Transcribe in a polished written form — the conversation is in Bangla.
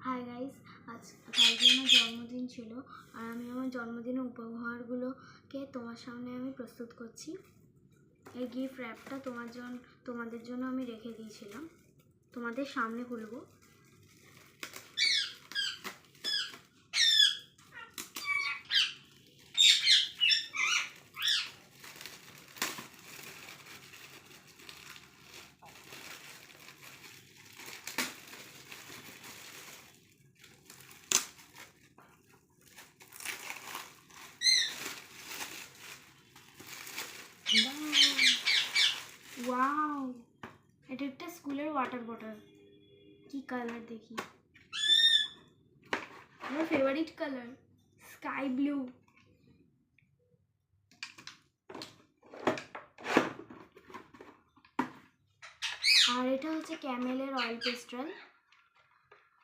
হাই গাইস, কালকে আমার জন্মদিন ছিল আর আমি আমার জন্মদিনের উপহারগুলোকে তোমার সামনে আমি প্রস্তুত করছি। এই গিফট র্যাপটা তোমাদের জন্য আমি রেখে দিয়েছিলাম, তোমাদের সামনে খুলবো। ওয়াও, এটা একটা স্কুলের ওয়াটার বটল। কি কালার দেখি, আমার ফেভারিট কালার স্কাই ব্লু। আর এটা হচ্ছে ক্যামেলের অয়েল পেস্টেল।